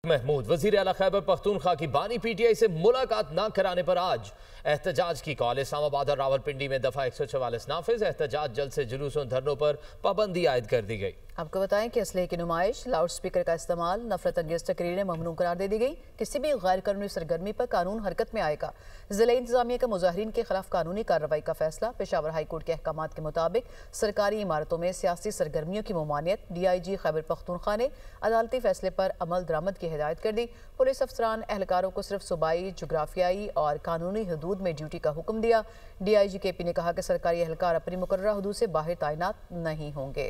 महमूद वजीर आला खैबर पख्तूनख्वा की बानी पीटीआई से मुलाकात न कराने पर आज एहतजाज की कॉल। इस्लामाबाद और रावलपिंडी में दफा 144 नाफिज। एहतजाज जल्द से जुलूसों धरनों पर पाबंदी आयद कर दी गई। आपको बताएं कि असलहे की नुमाइश, लाउड स्पीकर का इस्तेमाल, नफरत अंगेज तकरीरें ममनू करार दे दी गई। किसी भी गैर कानूनी सरगर्मी पर कानून हरकत में आएगा। जिला इंतजामिया का मुजाहिरीन के खिलाफ कानूनी कार्रवाई का फैसला। पेशावर हाई कोर्ट के अहकामात के मुताबिक सरकारी इमारतों में सियासी सरगर्मियों की ममानियत। DIG खैबर पख्तूनख्वा ने अदालती फैसले पर अमल दरामद की हिदायत कर दी। पुलिस अफसरान एहलकारों को सिर्फ सूबाई, जोग्राफियाई और कानूनी हदूद में ड्यूटी का हुक्म दिया। DIG KP ने कहा कि सरकारी एहलकार अपनी मुकर्ररा हदूद से बाहर तैनात नहीं होंगे।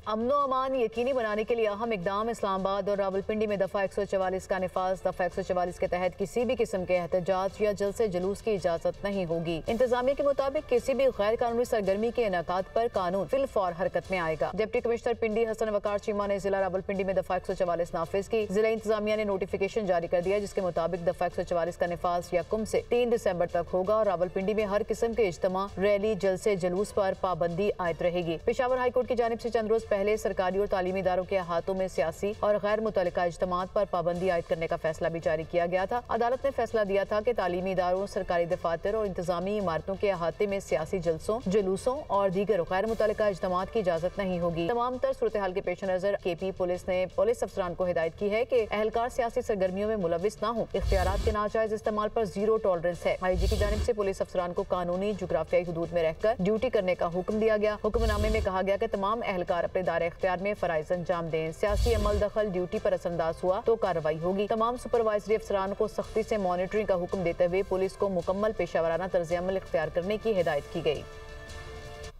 अमनो अमान यकीनी बनाने के लिए अहम इकदाम। इस्लामाबाद और रावलपिंडी में दफा 144 का निफाज। दफा 144 के तहत किसी भी किस्म के एहतजाज या जल्द से जुलूस की इजाजत नहीं होगी। इंतजामिया के मुताबिक किसी भी गैर कानूनी सरगर्मी के इनाकात पर कानून फिलफौर हरकत में आएगा। डिप्टी कमिश्नर पिंडी हसन वकार चीमा ने जिला रावलपिंडी में दफा 144 नाफिज की। जिला इंतजामिया ने नोटिफिकेशन जारी कर दिया, जिसके मुताबिक दफा 144 का निफाज यकम से 3 दिसंबर तक होगा और रावलपिंडी में हर किस्म के इज्तिमा, रैली, जलसे जुलूस पर पाबंदी आयद रहेगी। पेशावर हाई कोर्ट की जानिब से चंद रोज पहले सरकारी और तालीमी इदारों के अहातों में सियासी और गैर मुतल्लिका इज्तिमात पर पाबंदी आयद करने का फैसला भी जारी किया गया था। अदालत ने फैसला दिया था कि तालीमी इदारों, सरकारी दफातर और इंतजामी इमारतों के अहाते में सियासी जलसों, जुलूसों और दीगर गैर मुतल्लिका इज्तिमात की इजाजत नहीं होगी। तमाम तर सूरत हाल के पेश नजर KP पुलिस ने पुलिस अफसरान को हिदायत की है कि एहलकार सियासी सरगर्मियों में मुलविस न हो। इख्तियारात के नाजायज इस्तेमाल पर जीरो टॉलरेंस है। IG की जानिब से पुलिस अफसरान को कानूनी जोग्राफियाई हदूद में रहकर ड्यूटी करने का हुक्म दिया गया। हुक्मनामे में कहा गया कि तमाम एहलकार अपने दायरे इख्तियार में फराइज अंजाम दें। सियासी अमल दखल ड्यूटी पर असरअंदाज हुआ तो कार्रवाई होगी। तमाम सुपरवाइजरी अफसरान को सख्ती से मॉनिटरिंग का हुक्म देते हुए पुलिस को मुकम्मल पेशावराना तर्ज अमल इख्तियार करने की हिदायत की गई।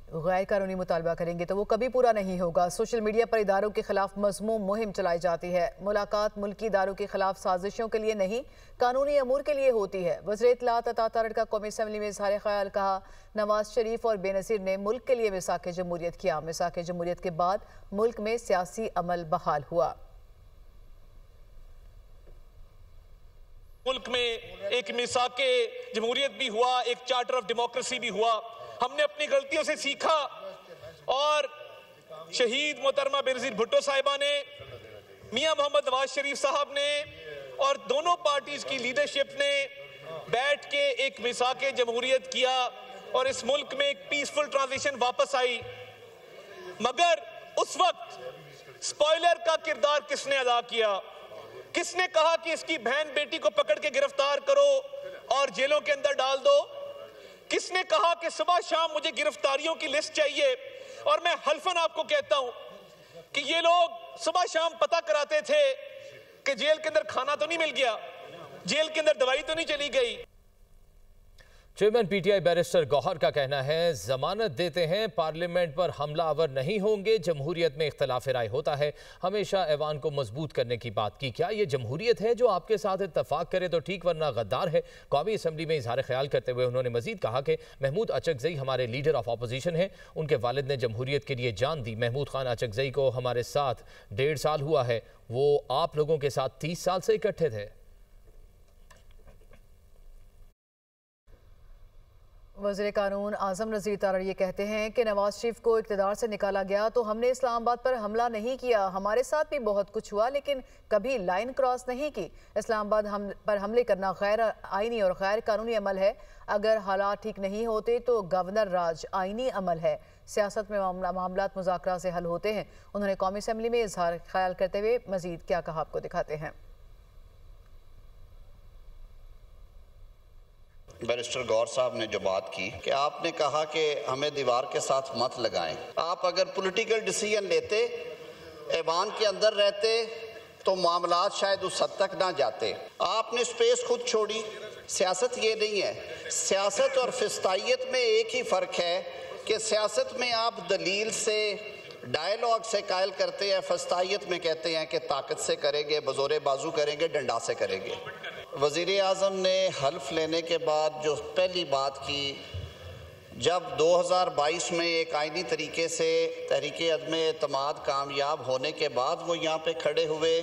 गैर कानूनी मुतालबा करेंगे तो वो कभी पूरा नहीं होगा। सोशल मीडिया पर इदारों के खिलाफ मज़मूम मुहिम चलाई जाती है। मुलाकात मुल्की इदारों के खिलाफ साजिशों के लिए नहीं, कानूनी अमूर के लिए होती है। वज़ीर इत्तलात अता तारड़ का कौमी असम्बली में इज़हार ख्याल। कहा, नवाज शरीफ और बेनज़ीर ने मुल्क के लिए मिसाक जमहूरियत किया। मिसाक जमहूरियत के बाद मुल्क में सियासी अमल बहाल हुआ। मुल्क में एक मिसाक जमहूरियत भी हुआ, एक चार्टर ऑफ डेमोक्रेसी भी हुआ। हमने अपनी गलतियों से सीखा और शहीद मोहतरमा बेनज़ीर भुट्टो साहिबा ने, मियां मोहम्मद नवाज शरीफ साहब ने और दोनों पार्टीज की लीडरशिप ने बैठ के एक मिसाक जमहूरियत किया और इस मुल्क में एक पीसफुल ट्रांजिशन वापस आई। मगर उस वक्त स्पॉइलर का किरदार किसने अदा किया? किसने कहा कि इसकी बहन बेटी को पकड़ के गिरफ्तार करो और जेलों के अंदर डाल दो? किसने कहा कि सुबह शाम मुझे गिरफ्तारियों की लिस्ट चाहिए? और मैं हल्फन आपको कहता हूं कि ये लोग सुबह शाम पता कराते थे कि जेल के अंदर खाना तो नहीं मिल गया, जेल के अंदर दवाई तो नहीं चली गई। चेयरमैन PTI बैरिस्टर गौहर का कहना है, जमानत देते हैं, पार्लियामेंट पर हमला आवर नहीं होंगे। जमहूरियत में इख्तलाफ राय होता है, हमेशा ऐवान को मजबूत करने की बात की। क्या ये जमहूरियत है? जो आपके साथ इत्तफाक करे तो ठीक, वरना गद्दार है। कौमी असम्बली में इजहार ख्याल करते हुए उन्होंने मजीद कहा कि महमूद अचकजई हमारे लीडर ऑफ अपोजिशन है। उनके वालिद ने जमहूरियत के लिए जान दी। महमूद खान अचकजई को हमारे साथ 1.5 साल हुआ है, वो आप लोगों के साथ 30 साल से इकट्ठे थे। वज़ीर कानून आज़म नज़ीर तारड़ ये कहते हैं कि नवाज शरीफ को इक़्तिदार से निकाला गया तो हमने इस्लामाबाद पर हमला नहीं किया। हमारे साथ भी बहुत कुछ हुआ लेकिन कभी लाइन क्रॉस नहीं की। इस्लामाबाद पर हमले करना गैर आइनी और गैर कानूनी अमल है। अगर हालात ठीक नहीं होते तो गवर्नर राज आइनी अमल है। सियासत में मामलात मुज़ाकरा से हल होते हैं। उन्होंने कौमी असम्बली में इज़हार ख्याल करते हुए मज़ीद क्या कहा, आपको दिखाते हैं। बैरिस्टर गौर साहब ने जो बात की कि आपने कहा कि हमें दीवार के साथ मत लगाएं। आप अगर पॉलिटिकल डिसीजन लेते, ऐवान के अंदर रहते तो मामलात शायद उस हद तक ना जाते। आपने स्पेस खुद छोड़ी। सियासत ये नहीं है। सियासत और फिस्तायत में एक ही फ़र्क है कि सियासत में आप दलील से, डायलॉग से कायल करते हैं, फस्तायत में कहते हैं कि ताकत से करेंगे, बज़ोरे बाजू करेंगे, डंडा से करेंगे। वज़ीर आज़म ने हल्फ लेने के बाद जो पहली बात की, जब 2022 में एक आइनी तरीके से तहरीक अदम एतमाद कामयाब होने के बाद वो यहाँ पे खड़े हुए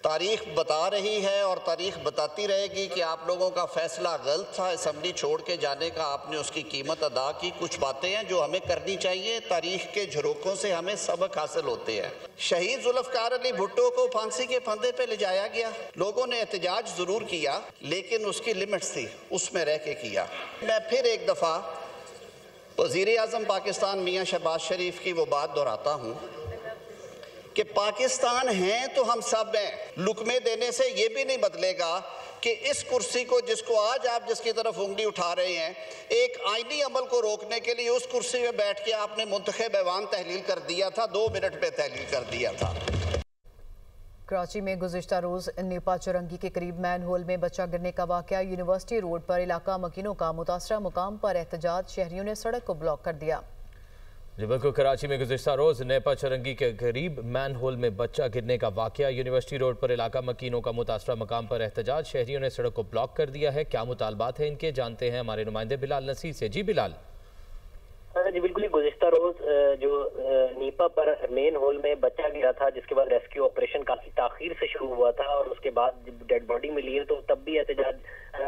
तारीख बता रही है और तारीख बताती रहेगी कि आप लोगों का फैसला गलत था, असम्बली छोड़ के जाने का। आपने उसकी कीमत अदा की। कुछ बातें हैं जो हमें करनी चाहिए। तारीख के झरोकों से हमें सबक हासिल होते हैं। शहीद जुल्फ़िकार अली भुट्टो को फांसी के फंदे पे ले जाया गया। लोगों ने एहतजाज जरूर किया, लेकिन उसकी लिमिट्स थी, उसमें रह के किया। मैं फिर एक दफ़ा वज़ीर आज़म पाकिस्तान मियाँ शहबाज शरीफ की वो बात दोहराता हूँ कि पाकिस्तान हैं तो हम सब हैं। लुकमे देने से ये भी नहीं बदलेगा कि इस कुर्सी को, जिसको आज आप जिसकी तरफ उंगली उठा रहे हैं, एक आईनी अमल को रोकने के लिए उस कुर्सी में बैठ के आपने मुंतखब ऐवान तहलील कर दिया था, 2 मिनट में तहलील कर दिया था। कराची में गुज़िश्ता रोज़ नीपा चुरंगी के करीब मैन होल में बच्चा गिरने का वाक़या। यूनिवर्सिटी रोड पर इलाका मकीनों का मुतासरा मुकाम पर एहतजाज। शहरियों ने सड़क को ब्लॉक कर दिया। जी बिल्कुल, कराची में गुज़िश्ता रोज़ नेपा चुरंगी के करीब मैन होल में बच्चा गिरने का वाक़या। यूनिवर्सिटी रोड पर इलाका मकीनों का मुतासरा मकाम पर एहतजाज। शहरियों ने सड़क को ब्लॉक कर दिया है। क्या मुतालबात है इनके, जानते हैं हमारे नुमाइंदे बिलाल नसीर से। जी बिलाल। जी बिल्कुल, गुज़िश्ता रोज जो नीपा पर मेन होल में बच्चा गिरा था, जिसके बाद रेस्क्यू ऑपरेशन काफी ताखीर से शुरू हुआ था और उसके बाद जब डेड बॉडी मिली है तो तब भी एहतजाज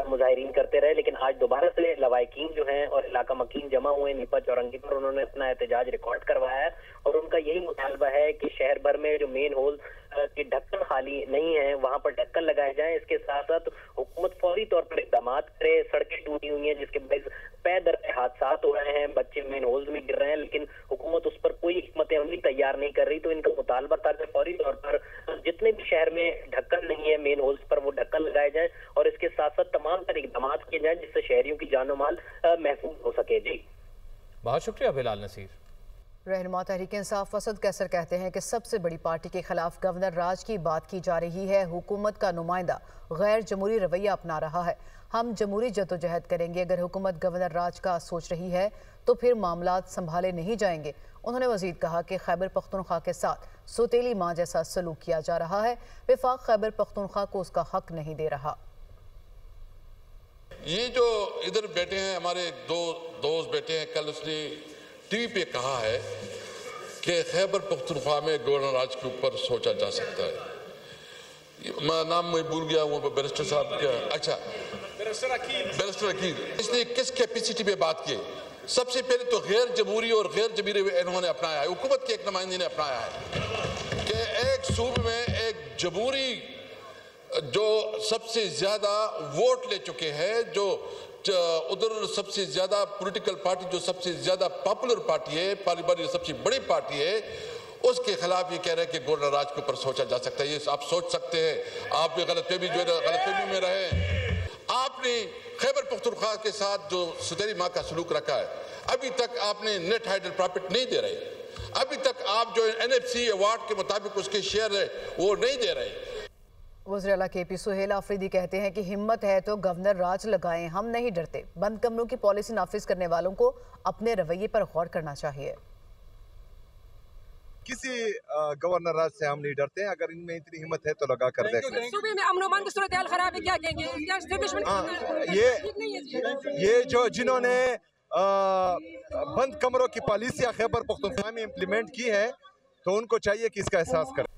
मुजाहिरीन करते रहे। लेकिन आज दोबारा से लवाकिन जो हैं और इलाका मकीन जमा हुए नीपा चौरंगी पर, उन्होंने अपना एहतजाज रिकॉर्ड करवाया है और उनका यही मुतालबा है कि शहर भर में जो मेन होल के ढक्कन खाली नहीं है वहां पर ढक्कन लगाए जाएं। इसके साथ साथ हुकूमत फौरी तौर पर इक़दाम करे। सड़कें टूटी हुई हैं जिसके बायस पे दर पे हादसा हो रहे हैं, बच्चे मेन होल्स में गिर रहे हैं, लेकिन हुकूमत उस पर कोई हिकमत अमली तैयार नहीं कर रही। तो इनका मुतालबा था कि फौरी तौर पर जितने भी शहर में ढक्कन नहीं है मेन होल्स पर, वो ढक्कन लगाए जाएं और इसके साथ साथ तमाम तर इक़दाम किए जाएं जिससे शहरियों की जानो माल महफूज हो सके। जी बहुत शुक्रिया बिलाल नसीर। रहनुमा तहरीक इंसाफ असद कैसर कहते हैं कि सबसे बड़ी पार्टी के खिलाफ गवर्नर राज की बात की जा रही है। हुकूमत का नुमाइंदा गैर जमहूरी रवैया अपना रहा है। हम जमहूरी जद्दोजहद करेंगे। अगर हुकूमत गवर्नर राज का सोच रही है तो फिर मामलात संभाले नहीं जाएंगे। उन्होंने मजीद कहा कि खैबर पख्तूनख्वा के साथ सौतेली माँ जैसा सलूक किया जा रहा है। वफाक खैबर पख्तूनख्वा को उसका हक नहीं दे रहा। ये जो इधर बैठे हैं हमारे दो दोस्त बैठे हैं, कल उसने टीवी पे कहा है कि खैबर पख्तूनख्वा में गवर्नर राज के ऊपर सोचा जा सकता है। मैं नाम मैं भूल गया, वो बैरिस्टर साहब क्या, अच्छा बैरिस्टर अकील। इसने किस कैपेसिटी पे बात की? सबसे पहले तो गैर जमहूरी और गैर जमहूरी इन्होंने अपनाया है, हुकूमत के एक नुमाइंदे ने अपनाया है कि एक सूबे में एक जमहूरी जो सबसे ज्यादा वोट ले चुके हैं, जो उधर सबसे ज्यादा पॉलिटिकल पार्टी, जो सबसे ज्यादा पॉपुलर पार्टी है, पार्लियामेंट सबसे बड़ी पार्टी है, उसके खिलाफ ये कह रहे हैं कि गवर्नर राज के ऊपर सोचा जा सकता है। ये आप सोच सकते हैं, आप भी गलतफहमी जो है गलतफहमी में रहे। आपने खैबर पख्तूनख्वा के साथ जो सौतेली माँ का सलूक रखा है, अभी तक आपने नेट हाइडल प्रॉफिट नहीं दे रहे। अभी तक आप जो NFC अवार्ड के मुताबिक उसके शेयर है वो नहीं दे रहे। वज़ीर आला KP सुहेल आफरीदी कहते हैं कि हिम्मत है तो गवर्नर राज लगाएं, हम नहीं डरते। बंद कमरों की पॉलिसी नाफिज करने वालों को अपने रवैये पर गौर करना चाहिए। किसी गवर्नर राज से हम नहीं डरते हैं। अगर इनमें इतनी हिम्मत है तो लगा कर देखें। सूबे में अमन अमान की सूरत हाल खराब है, क्या कहेंगे? ये जो जिन्होंने बंद कमरों की पॉलिसियां खैबर पख्तूनख्वा में इम्प्लीमेंट की है, तो उनको चाहिए कि इसका एहसास करें।